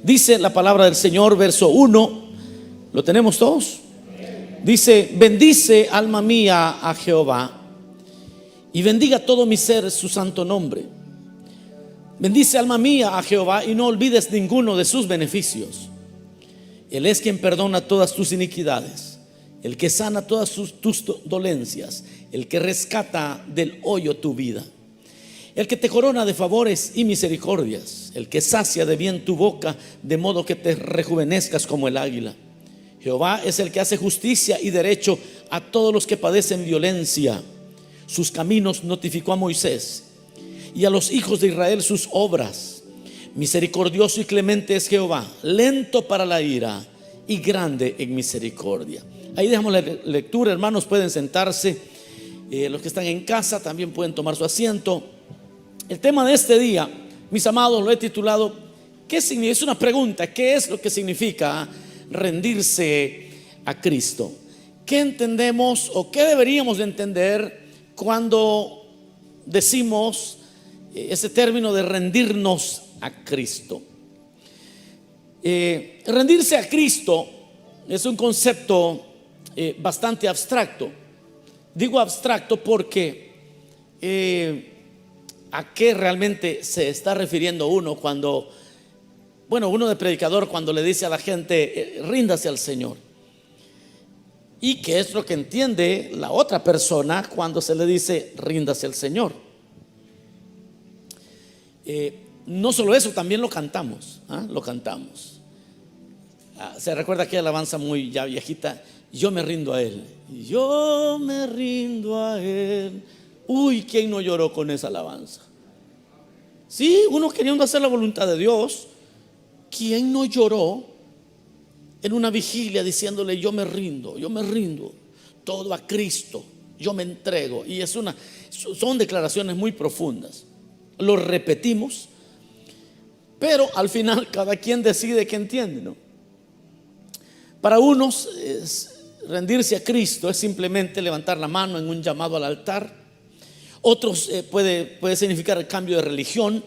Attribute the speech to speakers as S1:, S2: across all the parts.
S1: Dice la palabra del Señor, verso 1. ¿Lo tenemos todos? Dice: bendice alma mía a Jehová, y bendiga todo mi ser su santo nombre. Bendice alma mía a Jehová, y no olvides ninguno de sus beneficios. Él es quien perdona todas tus iniquidades, el que sana todas tus dolencias, el que rescata del hoyo tu vida, el que te corona de favores y misericordias, el que sacia de bien tu boca, de modo que te rejuvenezcas como el águila. Jehová es el que hace justicia y derecho a todos los que padecen violencia. Sus caminos notificó a Moisés, y a los hijos de Israel sus obras. Misericordioso y clemente es Jehová, lento para la ira y grande en misericordia. Ahí dejamos la lectura, hermanos. Pueden sentarse. Los que están en casa también pueden tomar su asiento. El tema de este día, mis amados, lo he titulado ¿qué significa? Es una pregunta: ¿qué es lo que significa rendirse a Cristo? ¿Qué entendemos o qué deberíamos de entender cuando decimos ese término de rendirnos a Cristo? Rendirse a Cristo es un concepto bastante abstracto. Digo abstracto porque ¿a qué realmente se está refiriendo uno cuando, uno de predicador, cuando le dice a la gente ríndase al Señor? ¿Y qué es lo que entiende la otra persona cuando se le dice ríndase al Señor? No solo eso, también lo cantamos. Lo cantamos. Se recuerda aquella alabanza muy ya viejita: yo me rindo a Él, yo me rindo a Él. Uy, ¿quién no lloró con esa alabanza? Sí, uno queriendo hacer la voluntad de Dios. ¿Quién no lloró en una vigilia diciéndole yo me rindo todo a Cristo, yo me entrego? Y son declaraciones muy profundas. Lo repetimos, pero al final cada quien decide qué entiende, ¿no? Para unos rendirse a Cristo es simplemente levantar la mano en un llamado al altar. Otros puede significar el cambio de religión.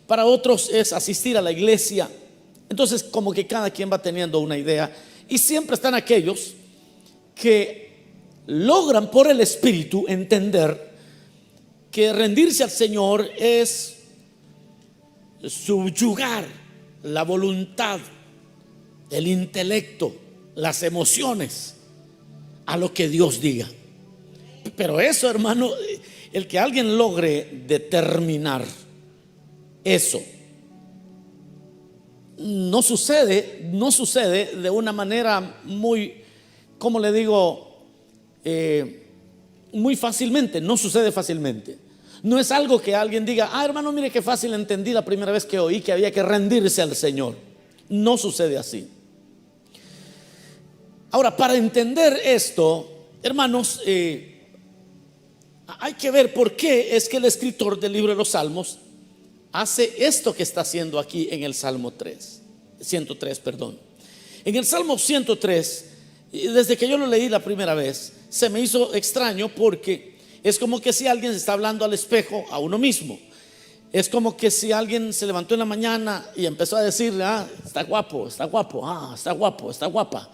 S1: Para otros es asistir a la iglesia. Entonces como que cada quien va teniendo una idea, y siempre están aquellos que logran por el Espíritu entender que rendirse al Señor es subyugar la voluntad, el intelecto, las emociones a lo que Dios diga. Pero eso, hermano, el que alguien logre determinar eso, no sucede de una manera muy, ¿cómo le digo? Muy fácilmente. No sucede fácilmente. No es algo que alguien diga: hermano, mire qué fácil entendí la primera vez que oí que había que rendirse al Señor. No sucede así. Ahora, para entender esto, hermanos, hay que ver por qué es que el escritor del libro de los Salmos hace esto que está haciendo aquí en el Salmo 103. En el Salmo 103, desde que yo lo leí la primera vez, se me hizo extraño, porque es como que si alguien se está hablando al espejo a uno mismo. Es como que si alguien se levantó en la mañana y empezó a decirle: está guapo, está guapo, está guapo, está guapa,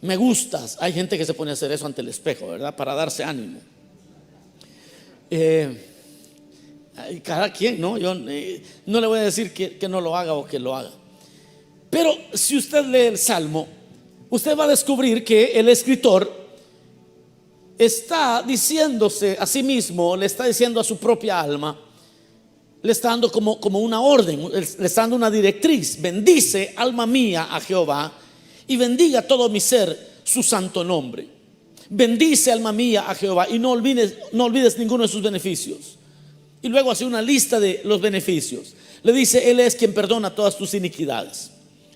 S1: me gustas. Hay gente que se pone a hacer eso ante el espejo, ¿verdad? Para darse ánimo. Cada quien, ¿no? Yo no le voy a decir que no lo haga o que lo haga. Pero si usted lee el Salmo, usted va a descubrir que el escritor está diciéndose a sí mismo, le está diciendo a su propia alma, le está dando como una orden, le está dando una directriz: bendice alma mía a Jehová, y bendiga todo mi ser su santo nombre. Bendice alma mía a Jehová, y no olvides ninguno de sus beneficios. Y luego hace una lista de los beneficios. Le dice: Él es quien perdona todas tus iniquidades,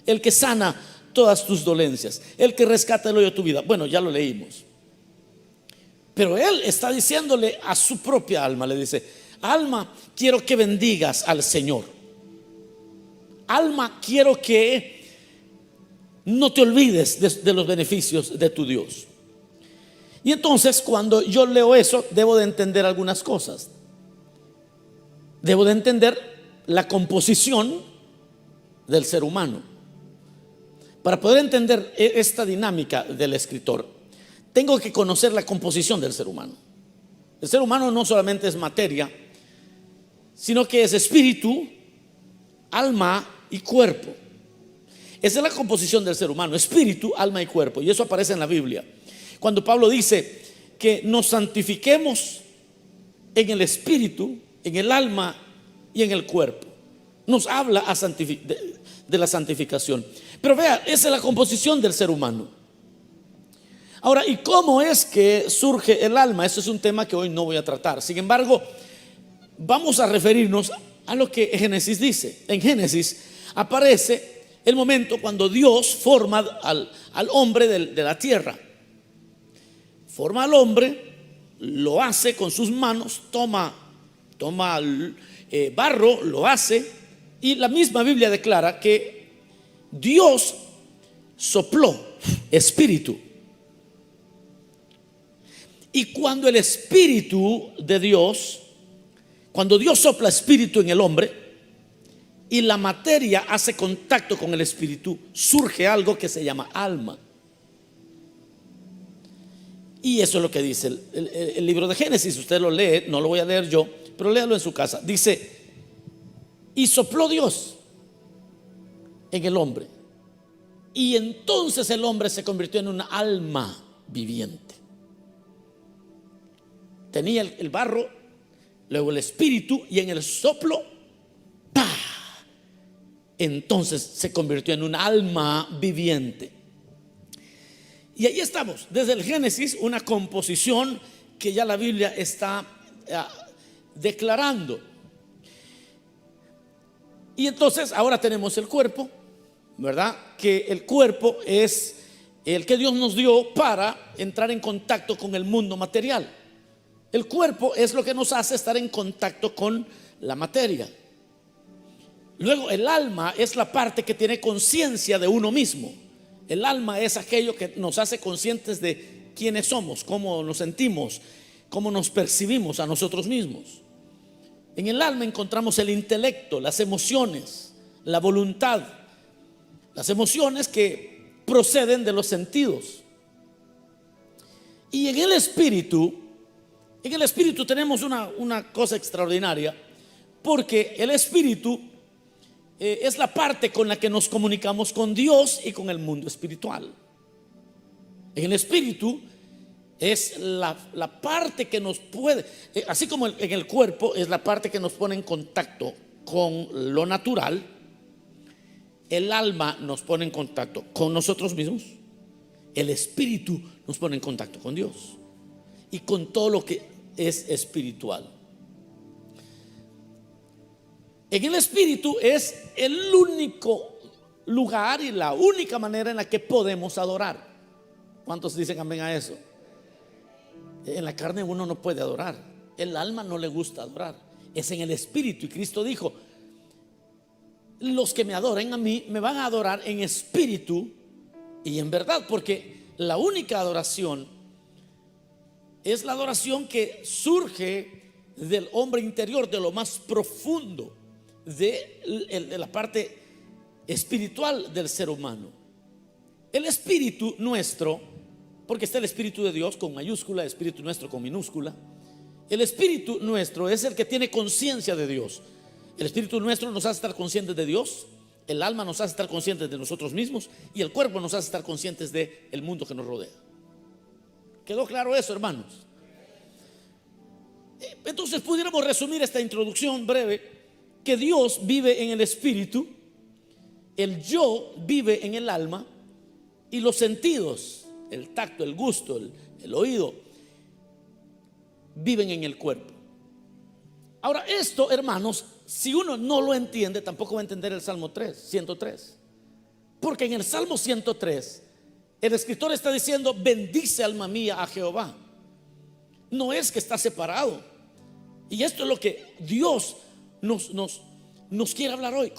S1: el que sana todas tus dolencias, el que rescata el hoyo de tu vida. Bueno, ya lo leímos. Pero él está diciéndole a su propia alma, le dice: alma, quiero que bendigas al Señor. Alma, quiero que no te olvides de los beneficios de tu Dios. Y entonces, cuando yo leo eso, debo de entender algunas cosas. Debo de entender la composición del ser humano. Para poder entender esta dinámica del escritor, tengo que conocer la composición del ser humano. El ser humano no solamente es materia, sino que es espíritu, alma y cuerpo. Esa es la composición del ser humano: espíritu, alma y cuerpo. Y eso aparece en la Biblia. Cuando Pablo dice que nos santifiquemos en el espíritu, en el alma y en el cuerpo, nos habla de la santificación. Pero vea, esa es la composición del ser humano. Ahora, ¿y cómo es que surge el alma? Eso es un tema que hoy no voy a tratar. Sin embargo, vamos a referirnos a lo que Génesis dice. En Génesis aparece el momento cuando Dios forma al hombre de la tierra. Forma al hombre, lo hace con sus manos, toma barro, lo hace, y la misma Biblia declara que Dios sopló espíritu. Y cuando el espíritu de Dios, cuando Dios sopla espíritu en el hombre y la materia hace contacto con el espíritu, surge algo que se llama alma. Y eso es lo que dice el libro de Génesis. Usted lo lee, no lo voy a leer yo, pero léalo en su casa. Dice: y sopló Dios en el hombre, y entonces el hombre se convirtió en una alma viviente. Tenía el barro, luego el espíritu, y en el soplo, ¡pah!, entonces se convirtió en un alma viviente. Y ahí estamos, desde el Génesis, una composición que ya la Biblia está declarando. Y entonces ahora tenemos el cuerpo, ¿verdad? Que el cuerpo es el que Dios nos dio para entrar en contacto con el mundo material. El cuerpo es lo que nos hace estar en contacto con la materia. Luego el alma es la parte que tiene conciencia de uno mismo. El alma es aquello que nos hace conscientes de quiénes somos, cómo nos sentimos, cómo nos percibimos a nosotros mismos. En el alma encontramos el intelecto, las emociones, la voluntad, las emociones que proceden de los sentidos. Y en el espíritu tenemos una cosa extraordinaria, porque el espíritu es la parte con la que nos comunicamos con Dios y con el mundo espiritual. En el espíritu es la parte que nos puede, así como en el cuerpo es la parte que nos pone en contacto con lo natural, el alma nos pone en contacto con nosotros mismos, el espíritu nos pone en contacto con Dios y con todo lo que es espiritual. En el espíritu es el único lugar y la única manera en la que podemos adorar. ¿Cuántos dicen amén a eso? En la carne uno no puede adorar, el alma no le gusta adorar, es en el espíritu. Y Cristo dijo: los que me adoren a mí me van a adorar en espíritu y en verdad, porque la única adoración es la adoración que surge del hombre interior, de lo más profundo de la parte espiritual del ser humano. El espíritu nuestro, porque está el espíritu de Dios con mayúscula, el espíritu nuestro con minúscula. El espíritu nuestro es el que tiene conciencia de Dios. El espíritu nuestro nos hace estar conscientes de Dios, el alma nos hace estar conscientes de nosotros mismos y el cuerpo nos hace estar conscientes del mundo que nos rodea. ¿Quedó claro eso, hermanos? Entonces pudiéramos resumir esta introducción breve: que Dios vive en el espíritu, el yo vive en el alma y los sentidos, el tacto, el gusto, el oído, viven en el cuerpo. Ahora esto, hermanos, si uno no lo entiende, tampoco va a entender el Salmo 103. Porque en el Salmo 103 el escritor está diciendo: bendice alma mía a Jehová. No es que está separado. Y esto es lo que Dios nos quiere hablar hoy.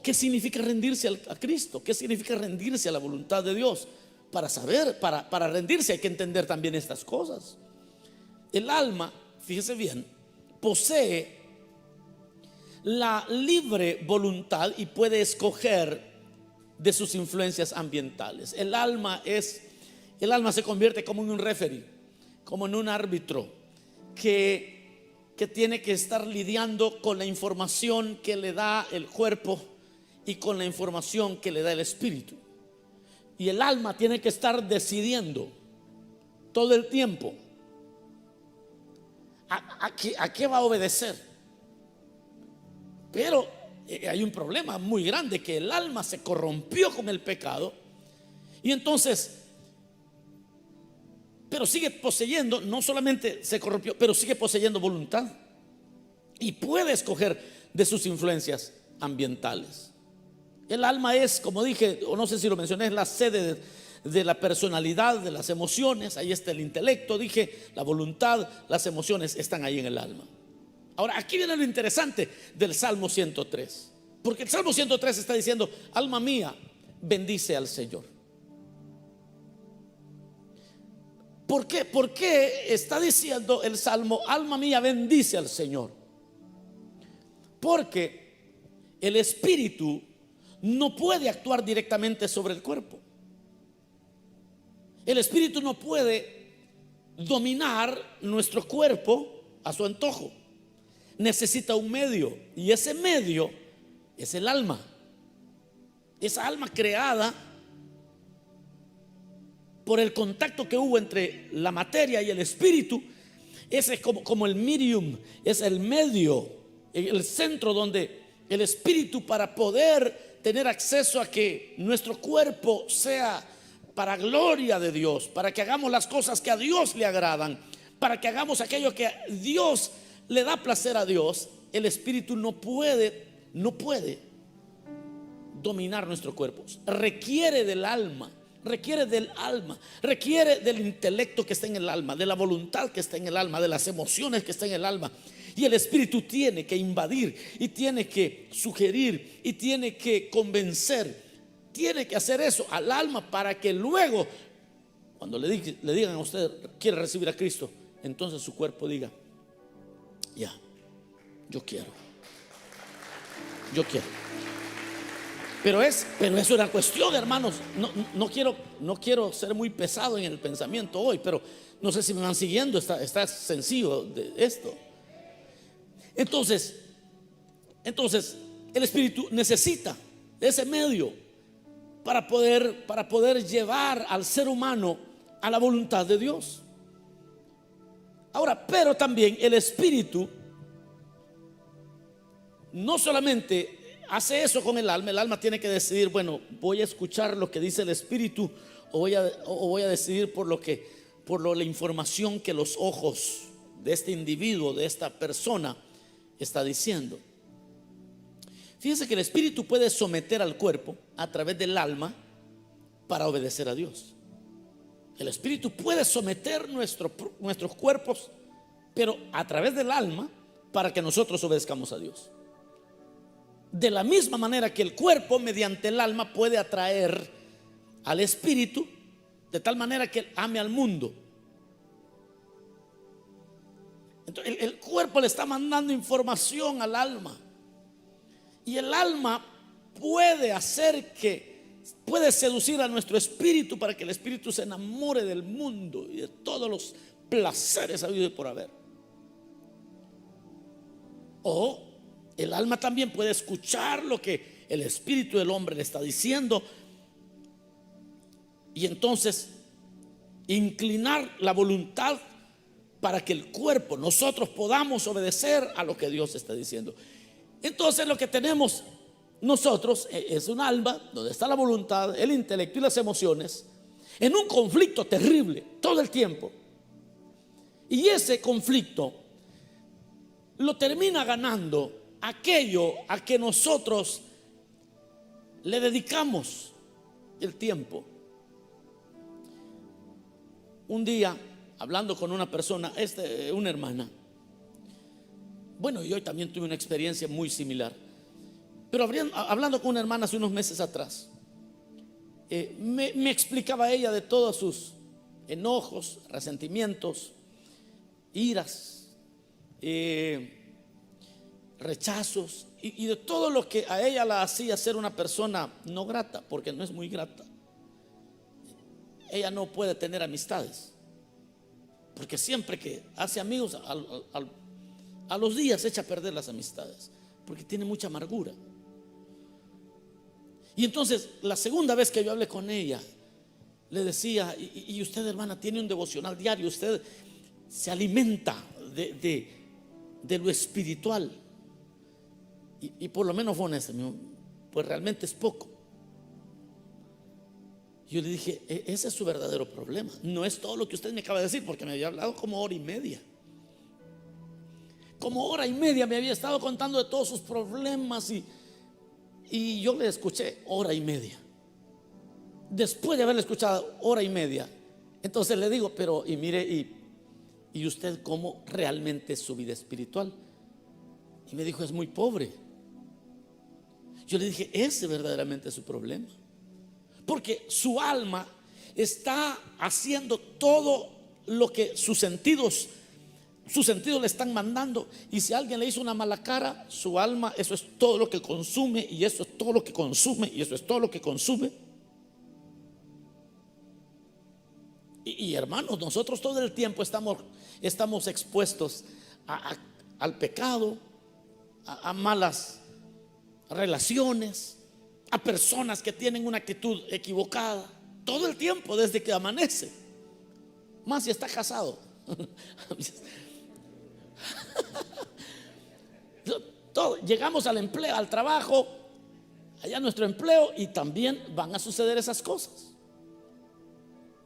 S1: ¿Qué significa rendirse a Cristo? ¿Qué significa rendirse a la voluntad de Dios? Para saber, para rendirse hay que entender también estas cosas. El alma, fíjese bien, posee la libre voluntad y puede escoger de sus influencias ambientales. El alma se convierte como en un referee, como en un árbitro que tiene que estar lidiando con la información que le da el cuerpo y con la información que le da el espíritu. Y el alma tiene que estar decidiendo todo el tiempo a qué va a obedecer. Pero hay un problema muy grande, que el alma se corrompió con el pecado y entonces, pero sigue poseyendo, no solamente se corrompió, pero sigue poseyendo voluntad y puede escoger de sus influencias ambientales. El alma es, como dije, o no sé si lo mencioné, es la sede de la personalidad, de las emociones. Ahí está el intelecto, dije, la voluntad, las emociones están ahí en el alma. Ahora, aquí viene lo interesante del Salmo 103, porque el Salmo 103 está diciendo: alma mía, bendice al Señor. ¿Por qué? ¿Por qué está diciendo el Salmo, alma mía, bendice al Señor? Porque el espíritu no puede actuar directamente sobre el cuerpo. El espíritu no puede dominar nuestro cuerpo a su antojo. Necesita un medio, y ese medio es el alma. Esa alma creada por el contacto que hubo entre la materia y el espíritu. Ese es como el medium, es el medio, el centro donde el espíritu, para poder tener acceso a que nuestro cuerpo sea para gloria de Dios, para que hagamos las cosas que a Dios le agradan, para que hagamos aquello que a Dios le da placer a Dios, el espíritu no puede dominar nuestro cuerpo. Requiere del alma, requiere del intelecto que está en el alma, de la voluntad que está en el alma, de las emociones que está en el alma. Y el espíritu tiene que invadir y tiene que sugerir y tiene que convencer, tiene que hacer eso al alma, para que luego, cuando le digan a usted, quiere recibir a Cristo, entonces su cuerpo diga: ya, yo quiero. Pero es una cuestión, hermanos. No quiero ser muy pesado en el pensamiento hoy, pero no sé si me van siguiendo. Está sencillo de esto. Entonces el espíritu necesita ese medio para poder llevar al ser humano a la voluntad de Dios. Ahora, pero también el espíritu no solamente hace eso con el alma tiene que decidir: bueno, voy a escuchar lo que dice el espíritu, o voy a decidir por la información que los ojos de este individuo, de esta persona, está diciendo. Fíjense que el espíritu puede someter al cuerpo a través del alma para obedecer a Dios. El espíritu puede someter nuestros cuerpos, pero a través del alma, para que nosotros obedezcamos a Dios. De la misma manera que el cuerpo, mediante el alma, puede atraer al espíritu, de tal manera que él ame al mundo. Entonces el cuerpo le está mandando información al alma, y el alma puede seducir a nuestro espíritu para que el espíritu se enamore del mundo y de todos los placeres habidos y por haber. O el alma también puede escuchar lo que el espíritu del hombre le está diciendo, y entonces inclinar la voluntad para que el cuerpo, nosotros, podamos obedecer a lo que Dios está diciendo. Entonces lo que tenemos nosotros es un alma donde está la voluntad, el intelecto y las emociones, en un conflicto terrible todo el tiempo. Y ese conflicto lo termina ganando aquello a que nosotros le dedicamos el tiempo. Un día, hablando con una persona, una hermana, bueno, yo también tuve una experiencia muy similar, pero hablando con una hermana hace unos meses atrás, me explicaba ella de todos sus enojos, resentimientos, iras, rechazos y de todo lo que a ella la hacía ser una persona no grata, porque no es muy grata. Ella no puede tener amistades, porque siempre que hace amigos, a los días echa a perder las amistades, porque tiene mucha amargura. Y entonces la segunda vez que yo hablé con ella, le decía: y usted, hermana, tiene un devocional diario, usted se alimenta de lo espiritual. Y por lo menos fue honesta, pues realmente es poco. Yo le dije: ese es su verdadero problema, no es todo lo que usted me acaba de decir, porque me había hablado como hora y media. Como hora y media me había estado contando de todos sus problemas y yo le escuché hora y media. Después de haberle escuchado hora y media, entonces le digo: pero y mire, y usted, ¿cómo realmente es su vida espiritual? Y me dijo: es muy pobre. Yo le dije: ese verdaderamente es su problema, porque su alma está haciendo todo lo que sus sentidos le están mandando. Y si alguien le hizo una mala cara, su alma, eso es todo lo que consume, y eso es todo lo que consume, y eso es todo lo que consume. Y hermanos, nosotros todo el tiempo estamos expuestos al pecado, a malas relaciones, a personas que tienen una actitud equivocada, todo el tiempo desde que amanece. Más si está casado. Llegamos al empleo, al trabajo, allá nuestro empleo, y también van a suceder esas cosas.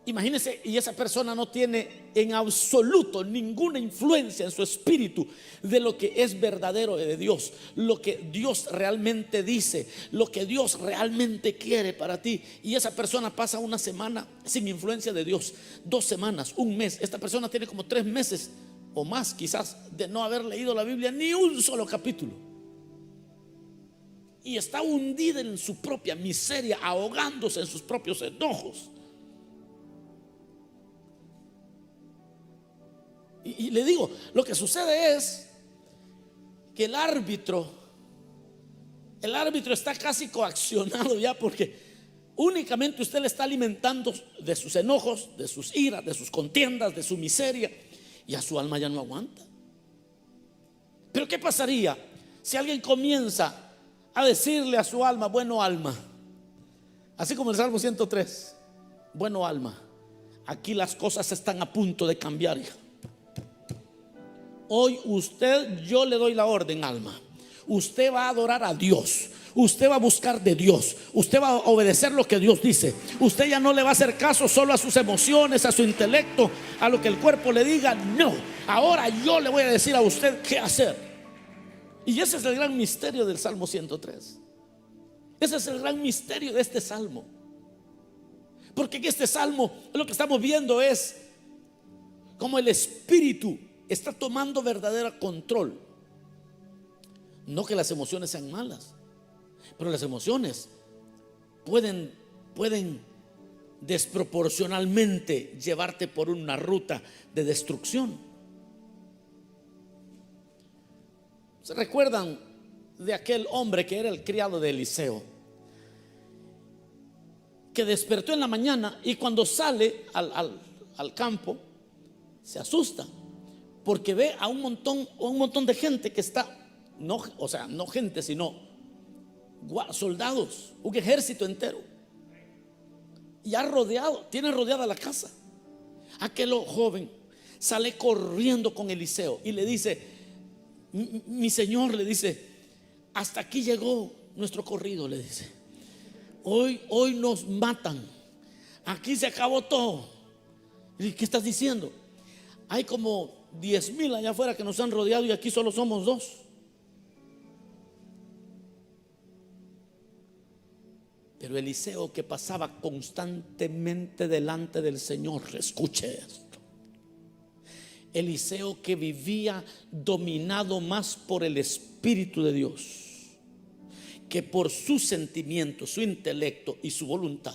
S1: Imagínense, y esa persona no tiene en absoluto ninguna influencia en su espíritu de lo que es verdadero de Dios, lo que Dios realmente dice, lo que Dios realmente quiere para ti. Y esa persona pasa una semana sin influencia de Dios, 2 semanas, un mes. Esta persona tiene como 3 meses o más quizás de no haber leído la Biblia ni un solo capítulo, y está hundida en su propia miseria, ahogándose en sus propios enojos. Y le digo, lo que sucede es que el árbitro está casi coaccionado ya, porque únicamente usted le está alimentando de sus enojos, de sus iras, de sus contiendas, de su miseria, y a su alma ya no aguanta. Pero ¿qué pasaría si alguien comienza a decirle a su alma: bueno, alma, así como el Salmo 103, bueno, alma, aquí las cosas están a punto de cambiar, hija. Hoy yo le doy la orden, alma. Usted va a adorar a Dios, usted va a buscar de Dios, usted va a obedecer lo que Dios dice. Usted ya no le va a hacer caso solo a sus emociones, a su intelecto, a lo que el cuerpo le diga. No, ahora yo le voy a decir a usted qué hacer. Y ese es el gran misterio del Salmo 103. Ese es el gran misterio de este salmo, porque en este salmo lo que estamos viendo es cómo el Espíritu está tomando verdadero control. No que las emociones sean malas, pero las emociones pueden desproporcionalmente llevarte por una ruta de destrucción. ¿Se recuerdan de aquel hombre que era el criado de Eliseo, que despertó en la mañana y cuando sale al campo se asusta, porque ve a un montón de gente que está, no gente, sino soldados, un ejército entero, ya tiene rodeada la casa. Aquel joven sale corriendo con Eliseo y le dice: mi señor, le dice, hasta aquí llegó nuestro corrido, le dice. Hoy nos matan, aquí se acabó todo. ¿Y qué estás diciendo? Hay como 10,000 allá afuera que nos han rodeado y aquí solo somos 2. Pero Eliseo, que pasaba constantemente delante del Señor, escuche esto, Eliseo, que vivía dominado más por el Espíritu de Dios que por sus sentimientos, su intelecto y su voluntad,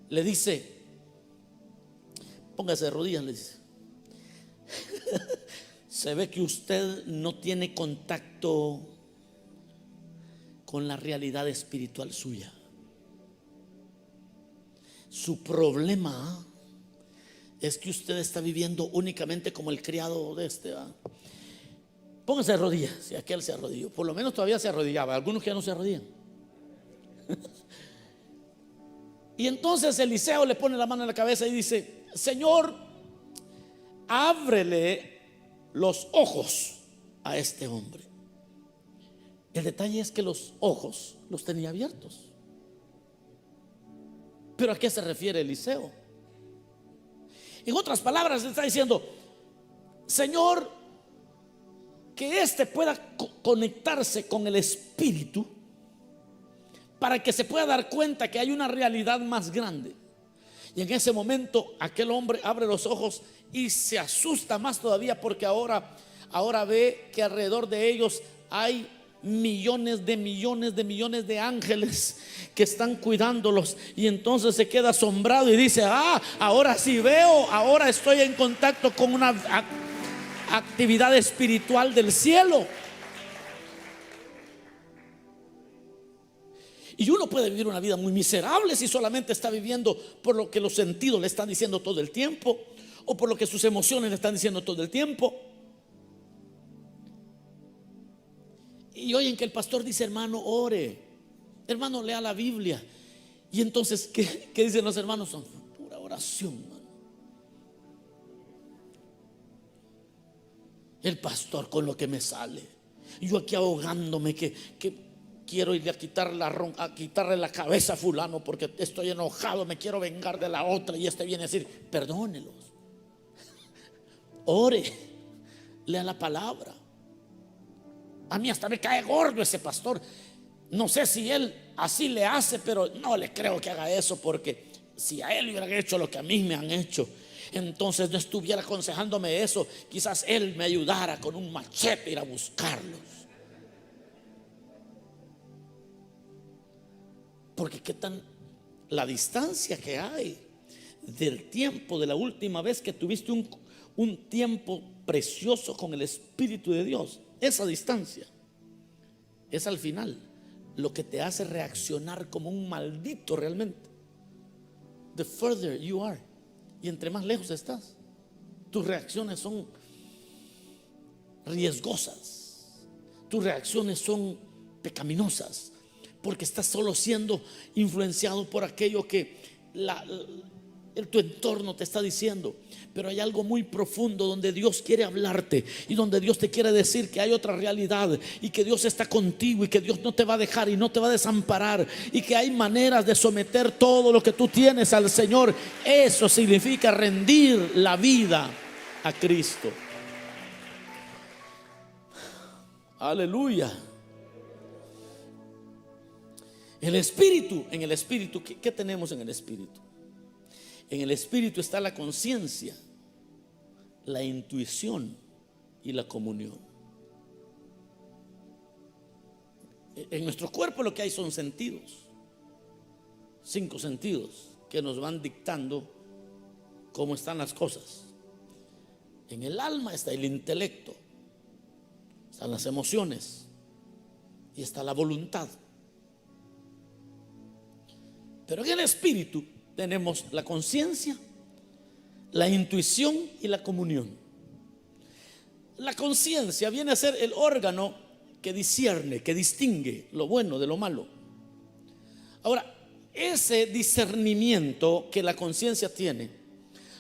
S1: le dice: póngase de rodillas, le dice. Se ve que usted no tiene contacto con la realidad espiritual suya. Su problema es que usted está viviendo únicamente como el criado de este, ¿va? Póngase de rodillas. Si aquel se arrodilló, por lo menos todavía se arrodillaba. Algunos que ya no se arrodillan. Y entonces Eliseo le pone la mano en la cabeza y dice: Señor, ábrele los ojos a este hombre. El detalle es que los ojos los tenía abiertos. ¿Pero a qué se refiere Eliseo? En otras palabras, le está diciendo: Señor, que éste pueda conectarse con el Espíritu, para que se pueda dar cuenta que hay una realidad más grande. Y en ese momento aquel hombre abre los ojos y se asusta más todavía, porque ahora ve que alrededor de ellos hay millones de ángeles que están cuidándolos. Y entonces se queda asombrado y dice: ahora sí veo, ahora estoy en contacto con una actividad espiritual del cielo. Y uno puede vivir una vida muy miserable si solamente está viviendo por lo que los sentidos le están diciendo todo el tiempo, o por lo que sus emociones le están diciendo todo el tiempo. Y oyen que el pastor dice: hermano, ore, hermano, lea la Biblia. Y entonces, ¿qué dicen los hermanos? Son pura oración, hermano. El pastor con lo que me sale, yo aquí ahogándome que quiero ir a quitarle la cabeza a fulano porque estoy enojado, me quiero vengar de la otra. Y este viene a decir: perdónelos, ore, lea la palabra. A mí hasta me cae gordo ese pastor. No sé si él así le hace, pero no le creo que haga eso, porque si a él le hubieran hecho lo que a mí me han hecho, entonces no estuviera aconsejándome eso. Quizás él me ayudara con un machete a ir a buscarlos. Porque qué tan la distancia que hay del tiempo de la última vez que tuviste un tiempo precioso con el Espíritu de Dios. Esa distancia es al final lo que te hace reaccionar como un maldito realmente. The further you are, y entre más lejos estás, tus reacciones son riesgosas, tus reacciones son pecaminosas, porque estás solo siendo influenciado por aquello que tu entorno te está diciendo. Pero hay algo muy profundo donde Dios quiere hablarte y donde Dios te quiere decir que hay otra realidad, y que Dios está contigo, y que Dios no te va a dejar y no te va a desamparar, y que hay maneras de someter todo lo que tú tienes al Señor. Eso significa rendir la vida a Cristo. Aleluya. El Espíritu, en el Espíritu, ¿qué tenemos en el Espíritu? En el Espíritu está la conciencia, la intuición y la comunión. En nuestro cuerpo lo que hay son sentidos, 5 sentidos que nos van dictando cómo están las cosas. En el alma está el intelecto, están las emociones y está la voluntad. Pero en el Espíritu tenemos la conciencia, la intuición y la comunión. La conciencia viene a ser el órgano que discierne, que distingue lo bueno de lo malo. Ahora, ese discernimiento que la conciencia tiene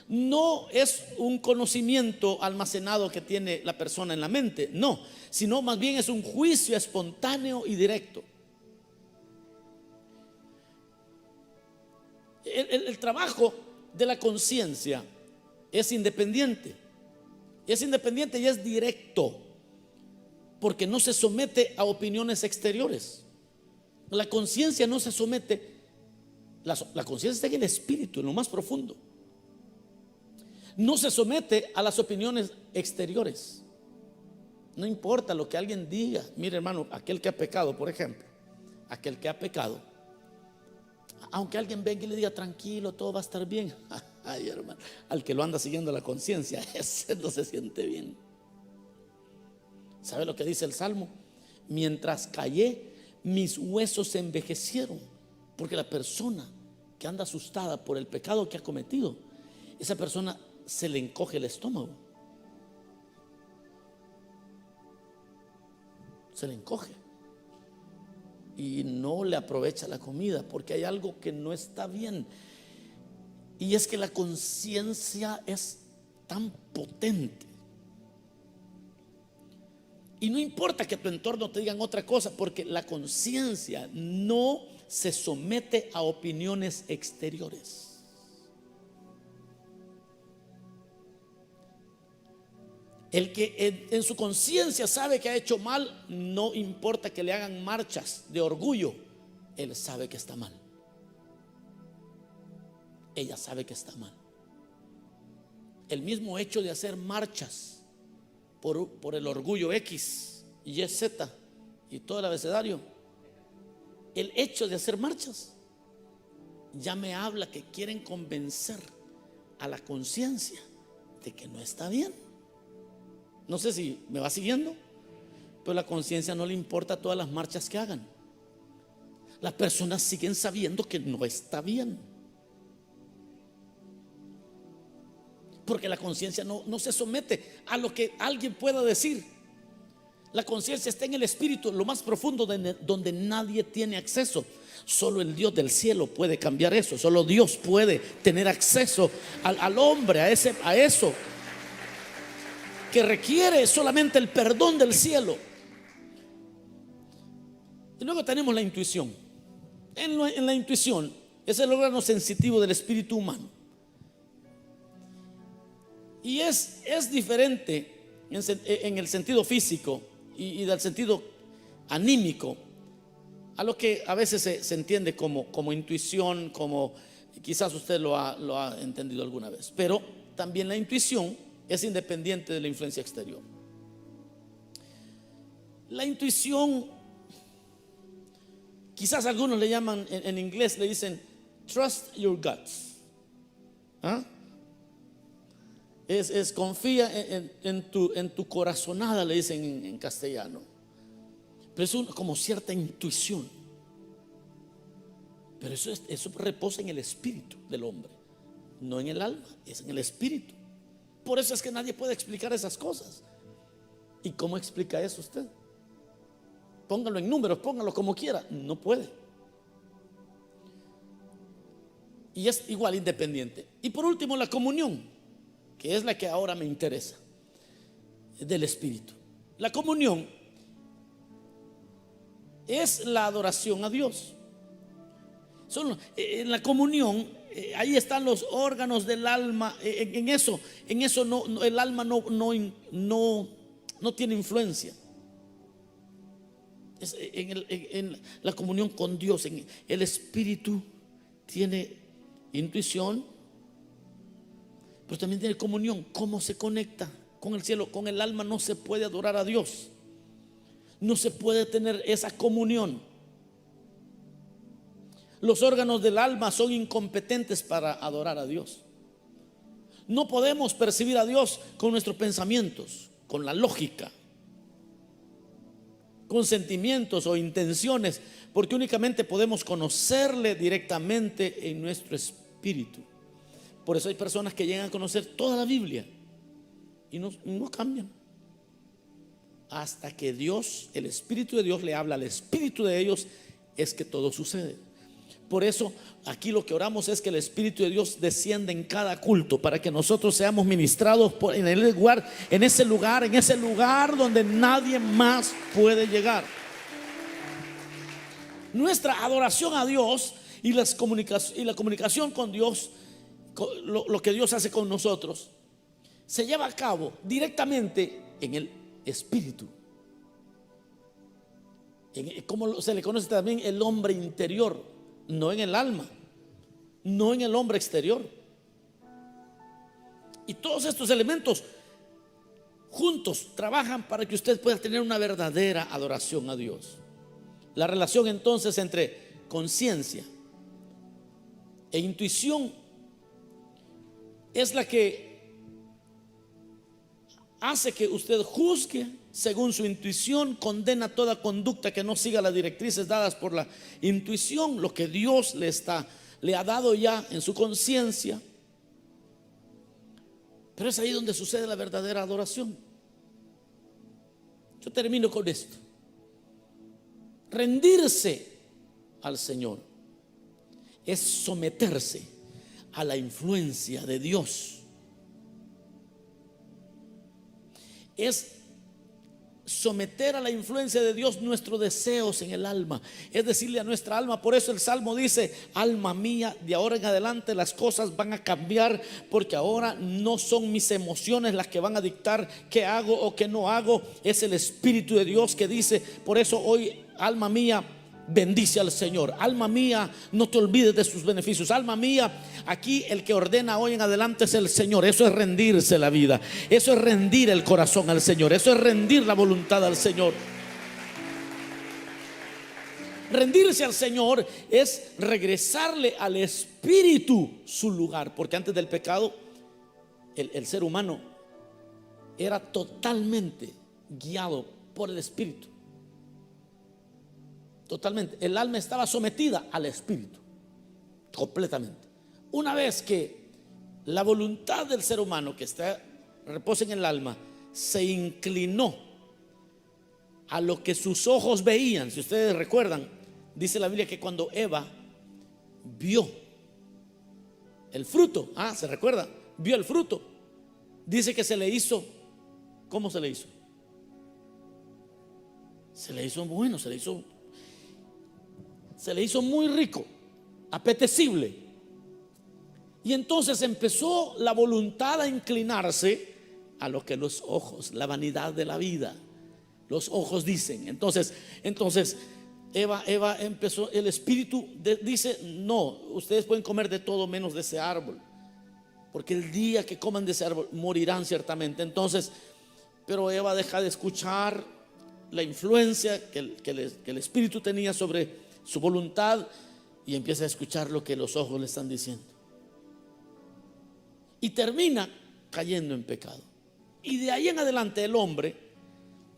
S1: no es un conocimiento almacenado que tiene la persona en la mente, no, sino más bien es un juicio espontáneo y directo. El trabajo de la conciencia es independiente y es directo, porque no se somete a opiniones exteriores. La conciencia no se somete, la conciencia está en el espíritu, en lo más profundo. No se somete a las opiniones exteriores. No importa lo que alguien diga. Mire, hermano, aquel que ha pecado, por ejemplo, aquel que ha pecado, aunque alguien venga y le diga: tranquilo, todo va a estar bien. Ay, hermano, al que lo anda siguiendo la conciencia, ese no se siente bien. ¿Sabe lo que dice el Salmo? Mientras callé, mis huesos se envejecieron. Porque la persona que anda asustada por el pecado que ha cometido, esa persona se le encoge el estómago. Se le encoge y no le aprovecha la comida, porque hay algo que no está bien. Y es que la conciencia es tan potente. Y no importa que tu entorno te digan otra cosa, porque la conciencia no se somete a opiniones exteriores. El que en su conciencia sabe que ha hecho mal, no importa que le hagan marchas de orgullo, él sabe que está mal. Ella sabe que está mal. El mismo hecho de hacer marchas por el orgullo X, Y, Z y todo el abecedario, el hecho de hacer marchas ya me habla que quieren convencer a la conciencia de que no está bien. No sé si me va siguiendo, pero la conciencia no le importa todas las marchas que hagan. Las personas siguen sabiendo que no está bien, porque la conciencia no se somete a lo que alguien pueda decir. La conciencia está en el espíritu, lo más profundo, donde nadie tiene acceso. Solo el Dios del cielo puede cambiar eso. Solo Dios puede tener acceso al hombre, a eso que requiere solamente el perdón del cielo. Y luego tenemos la intuición. En la intuición es el órgano sensitivo del espíritu humano. Y es diferente en el sentido físico y del sentido anímico a lo que a veces se entiende como intuición, como quizás usted lo ha entendido alguna vez. Pero también la intuición es independiente de la influencia exterior. La intuición, quizás algunos le llaman, en inglés le dicen trust your guts. ¿Ah? Es confía en tu corazonada, le dicen en castellano. Pero es como cierta intuición. Pero eso reposa en el espíritu del hombre, no en el alma, es en el espíritu. Por eso es que nadie puede explicar esas cosas. ¿Y cómo explica eso usted? Póngalo en números, póngalo como quiera. No puede. Y es igual independiente. Y por último, la comunión, que es la que ahora me interesa, del espíritu. La comunión es la adoración a Dios. En la comunión, ahí están los órganos del alma. En eso no, el alma no tiene influencia. En la comunión con Dios, el espíritu tiene intuición, pero también tiene comunión. ¿Cómo se conecta con el cielo? Con el alma no se puede adorar a Dios. No se puede tener esa comunión. Los órganos del alma son incompetentes para adorar a Dios. No podemos percibir a Dios con nuestros pensamientos, con la lógica, con sentimientos o intenciones, porque únicamente podemos conocerle directamente en nuestro espíritu. Por eso hay personas que llegan a conocer toda la Biblia y no cambian hasta que Dios, el Espíritu de Dios, le habla al espíritu de ellos. Es que todo sucede. Por eso aquí lo que oramos es que el Espíritu de Dios descienda en cada culto, para que nosotros seamos ministrados en ese lugar donde nadie más puede llegar. Nuestra adoración a Dios y la comunicación con Dios, lo que Dios hace con nosotros, se lleva a cabo directamente en el Espíritu. Como se le conoce también el hombre interior, no en el alma, no en el hombre exterior. Y todos estos elementos juntos trabajan para que usted pueda tener una verdadera adoración a Dios. La relación entonces entre conciencia e intuición es la que hace que usted juzgue según su intuición, condena toda conducta que no siga las directrices dadas por la intuición, lo que Dios le ha dado ya en su conciencia. Pero es ahí donde sucede la verdadera adoración. Yo termino con esto. Rendirse al Señor es someterse a la influencia de Dios. Es someter a la influencia de Dios nuestros deseos en el alma, es decirle a nuestra alma. Por eso el Salmo dice: alma mía, de ahora en adelante las cosas van a cambiar, porque ahora no son mis emociones las que van a dictar qué hago o qué no hago, es el Espíritu de Dios que dice. Por eso hoy, alma mía, bendice al Señor. Alma mía, no te olvides de sus beneficios. Alma mía, aquí el que ordena hoy en adelante es el Señor. Eso es rendirse la vida. Eso es rendir el corazón al Señor. Eso es rendir la voluntad al Señor. Rendirse al Señor es regresarle al Espíritu su lugar. Porque antes del pecado, el ser humano era totalmente guiado por el Espíritu. Totalmente. El alma estaba sometida al Espíritu, completamente. Una vez que la voluntad del ser humano que reposa en el alma se inclinó a lo que sus ojos veían. Si ustedes recuerdan, dice la Biblia que cuando Eva vio el fruto, ¿se recuerda? Vio el fruto. Dice que se le hizo, ¿cómo se le hizo? Se le hizo bueno, se le hizo muy rico, apetecible. Y entonces empezó la voluntad a inclinarse a lo que los ojos, la vanidad de la vida, los ojos dicen. Entonces Eva empezó, el Espíritu dice: no, ustedes pueden comer de todo menos de ese árbol, porque el día que coman de ese árbol morirán ciertamente. Entonces, pero Eva deja de escuchar la influencia que el Espíritu tenía sobre su voluntad y empieza a escuchar lo que los ojos le están diciendo, y termina cayendo en pecado. Y de ahí en adelante el hombre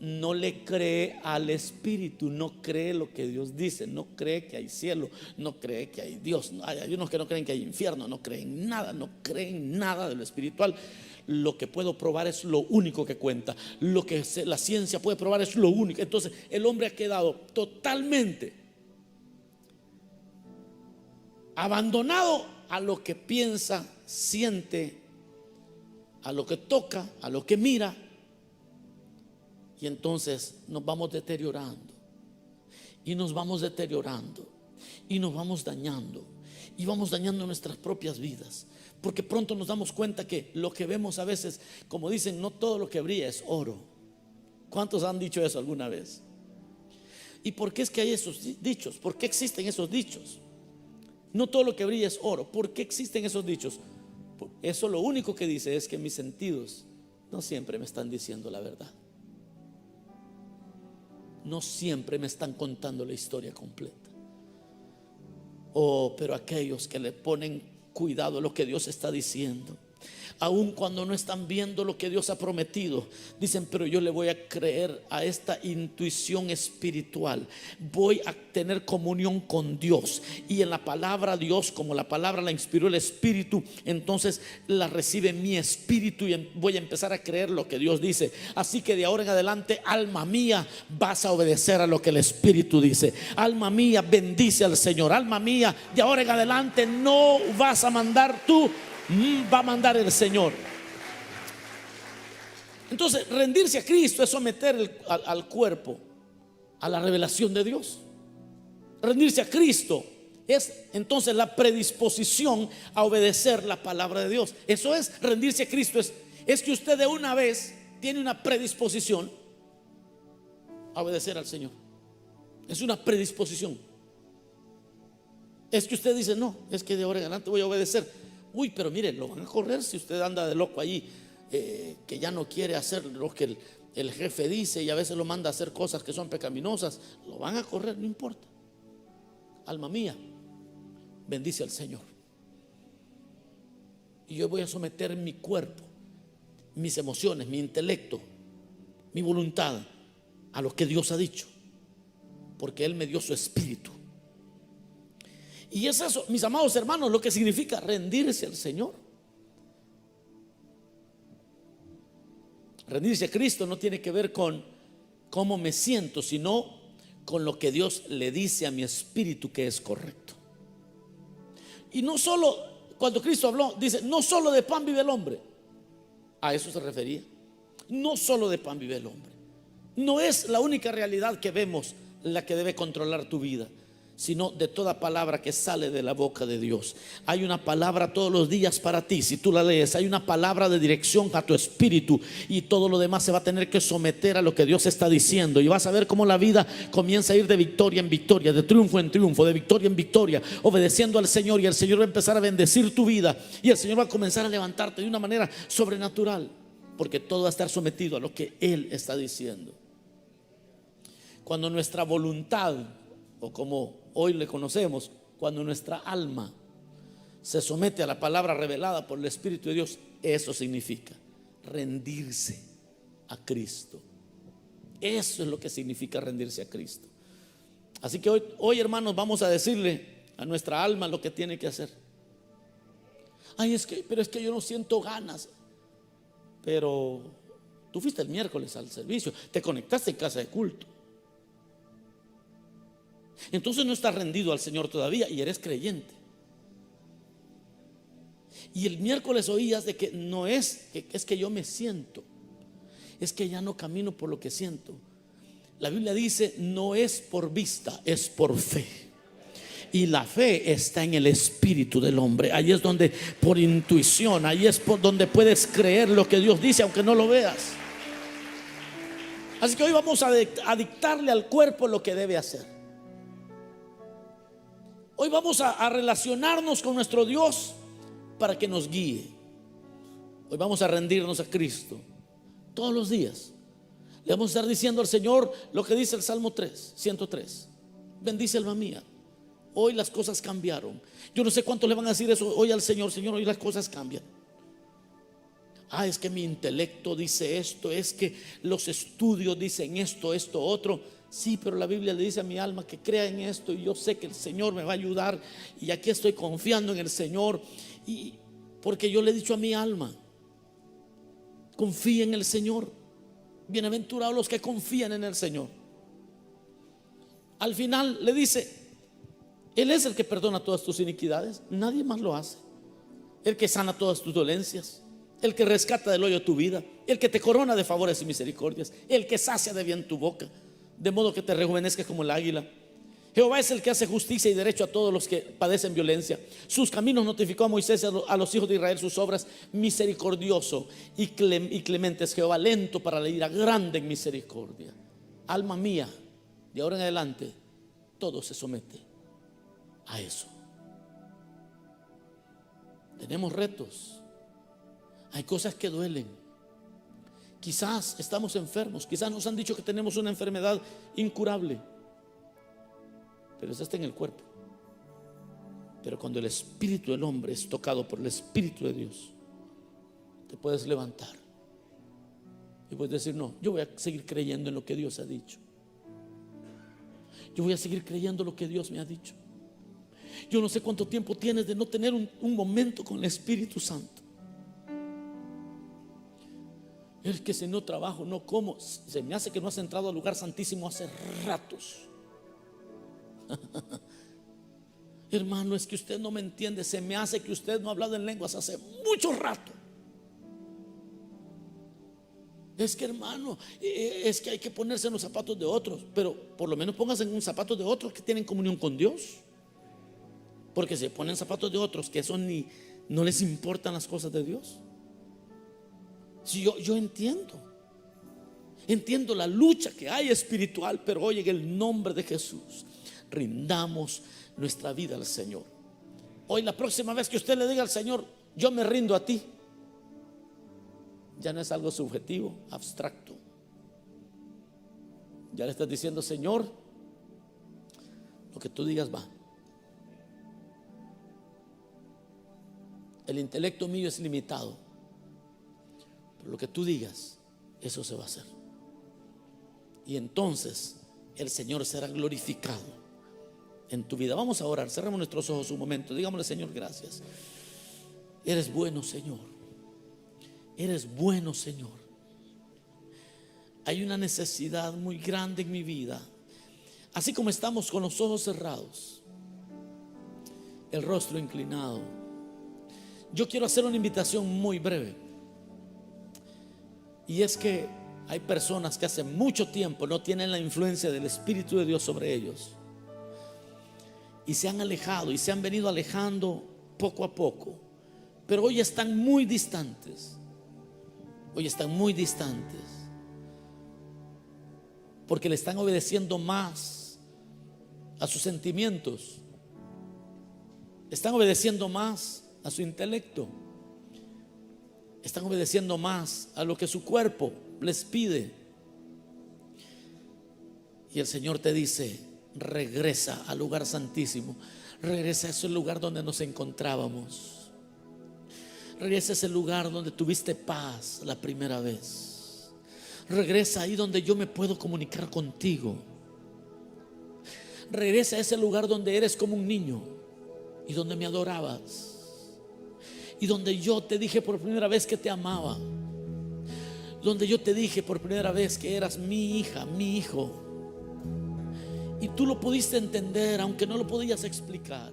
S1: no le cree al Espíritu, no cree lo que Dios dice, no cree que hay cielo, no cree que hay Dios. Hay unos que no creen que hay infierno, no creen nada, no creen nada de lo espiritual. Lo que puedo probar es lo único que cuenta, lo que la ciencia puede probar es lo único. Entonces el hombre ha quedado totalmente abandonado a lo que piensa, siente, a lo que toca, a lo que mira. Y entonces nos vamos deteriorando, y nos vamos deteriorando, y nos vamos dañando, y vamos dañando nuestras propias vidas. Porque pronto nos damos cuenta que lo que vemos a veces, como dicen, no todo lo que brilla es oro. ¿Cuántos han dicho eso alguna vez? ¿Y por qué es que hay esos dichos? ¿Por qué existen esos dichos? No todo lo que brilla es oro. ¿Por qué existen esos dichos? Eso lo único que dice es que mis sentidos no siempre me están diciendo la verdad. No siempre me están contando la historia completa. Pero aquellos que le ponen cuidado a lo que Dios está diciendo, aun cuando no están viendo lo que Dios ha prometido, dicen: pero yo le voy a creer a esta intuición espiritual, voy a tener comunión con Dios, y en la palabra Dios, como la palabra la inspiró el Espíritu, entonces la recibe mi espíritu y voy a empezar a creer lo que Dios dice. Así que de ahora en adelante, alma mía, vas a obedecer a lo que el Espíritu dice. Alma mía, bendice al Señor. Alma mía, de ahora en adelante no vas a mandar tú, va a mandar el Señor. Entonces, rendirse a Cristo es someter al cuerpo a la revelación de Dios. Rendirse a Cristo es entonces la predisposición a obedecer la palabra de Dios. Eso es rendirse a Cristo. Es que usted de una vez tiene una predisposición a obedecer al Señor. Es una predisposición. Es que usted dice: no, es que de ahora en adelante voy a obedecer. Uy, pero mire, lo van a correr si usted anda de loco allí, que ya no quiere hacer lo que el jefe dice, y a veces lo manda a hacer cosas que son pecaminosas. Lo van a correr, no importa. Alma mía, bendice al Señor. Y yo voy a someter mi cuerpo, mis emociones, mi intelecto mi voluntad a lo que Dios ha dicho, porque Él me dio su espíritu. Y es eso, mis amados hermanos, lo que significa rendirse al Señor. Rendirse a Cristo no tiene que ver con cómo me siento, sino con lo que Dios le dice a mi espíritu que es correcto. Y no solo, cuando Cristo habló, dice, no solo de pan vive el hombre. A eso se refería. No solo de pan vive el hombre. No es la única realidad que vemos la que debe controlar tu vida, sino de toda palabra que sale de la boca de Dios. Hay una palabra todos los días para ti. Si tú la lees, hay una palabra de dirección a tu espíritu, y todo lo demás se va a tener que someter a lo que Dios está diciendo. Y vas a ver cómo la vida comienza a ir de victoria en victoria, de triunfo en triunfo, de victoria en victoria, obedeciendo al Señor. Y el Señor va a empezar a bendecir tu vida, y el Señor va a comenzar a levantarte de una manera sobrenatural, porque todo va a estar sometido a lo que Él está diciendo. Cuando nuestra voluntad, o como hoy le conocemos, cuando nuestra alma se somete a la palabra revelada por el Espíritu de Dios, eso significa rendirse a Cristo. Eso es lo que significa rendirse a Cristo. Así que hoy hermanos, vamos a decirle a nuestra alma lo que tiene que hacer. Ay, pero es que yo no siento ganas. Pero tú fuiste el miércoles al servicio, te conectaste en casa de culto. Entonces no estás rendido al Señor todavía y eres creyente. Y el miércoles oías de que no es que yo me siento, es que ya no camino por lo que siento. La Biblia dice, no es por vista, es por fe. Y la fe está en el espíritu del hombre. Ahí es donde, por intuición, ahí es por donde puedes creer lo que Dios dice, aunque no lo veas. Así que hoy vamos a dictarle al cuerpo lo que debe hacer. Hoy vamos a relacionarnos con nuestro Dios para que nos guíe. Hoy vamos a rendirnos a Cristo todos los días. Le vamos a estar diciendo al Señor lo que dice el Salmo 103. Bendice alma mía. Hoy las cosas cambiaron. Yo no sé cuántos le van a decir eso hoy al Señor. Señor, hoy las cosas cambian. Es que mi intelecto dice esto, es que los estudios dicen esto, otro. Sí, pero la Biblia le dice a mi alma que crea en esto, y yo sé que el Señor me va a ayudar, y aquí estoy confiando en el Señor. Y porque yo le he dicho a mi alma, confía en el Señor. Bienaventurados los que confían en el Señor. Al final le dice, Él es el que perdona todas tus iniquidades, nadie más lo hace. El que sana todas tus dolencias, el que rescata del hoyo tu vida, el que te corona de favores y misericordias, el que sacia de bien tu boca, de modo que te rejuvenezcas como el águila. Jehová es el que hace justicia y derecho a todos los que padecen violencia. Sus caminos notificó a Moisés, a los hijos de Israel sus obras. Misericordioso y clemente es Jehová, lento para la ira, grande en misericordia. Alma mía, de ahora en adelante todo se somete a eso. Tenemos retos, hay cosas que duelen. Quizás estamos enfermos, quizás nos han dicho que tenemos una enfermedad incurable, pero esa está en el cuerpo. Pero cuando el espíritu del hombre es tocado por el Espíritu de Dios, te puedes levantar y puedes decir, no, yo voy a seguir creyendo en lo que Dios ha dicho. Yo voy a seguir creyendo lo que Dios me ha dicho. Yo no sé cuánto tiempo tienes de no tener un momento con el Espíritu Santo. Es que si no trabajo, no como, se me hace que no has entrado al lugar santísimo hace ratos. Hermano, es que usted no me entiende. Se me hace que usted no ha hablado en lenguas hace mucho rato. Es que hermano, es que hay que ponerse en los zapatos de otros. Pero por lo menos póngase en un zapato de otros que tienen comunión con Dios. Porque se ponen zapatos de otros que eso no les importan las cosas de Dios. Si yo entiendo la lucha que hay espiritual, pero hoy en el nombre de Jesús rindamos nuestra vida al Señor. Hoy la próxima vez que usted le diga al Señor, yo me rindo a ti, ya no es algo subjetivo, abstracto. Ya le estás diciendo, Señor, lo que tú digas va. El intelecto mío es limitado, pero lo que tú digas, eso se va a hacer. Y entonces el Señor será glorificado en tu vida. Vamos a orar, cerremos nuestros ojos un momento. Digámosle: Señor, gracias. Eres bueno, Señor. Eres bueno, Señor. Hay una necesidad muy grande en mi vida. Así como estamos con los ojos cerrados, el rostro inclinado, yo quiero hacer una invitación muy breve. Y es que hay personas que hace mucho tiempo no tienen la influencia del Espíritu de Dios sobre ellos, y se han alejado y se han venido alejando poco a poco, pero hoy están muy distantes. Hoy están muy distantes porque le están obedeciendo más a sus sentimientos, están obedeciendo más a su intelecto, están obedeciendo más a lo que su cuerpo les pide. Y el Señor te dice: regresa al lugar santísimo, regresa a ese lugar donde nos encontrábamos, regresa a ese lugar donde tuviste paz la primera vez, regresa ahí donde yo me puedo comunicar contigo, regresa a ese lugar donde eres como un niño y donde me adorabas, y donde yo te dije por primera vez que te amaba, donde yo te dije por primera vez que eras mi hija, mi hijo, y tú lo pudiste entender aunque no lo podías explicar.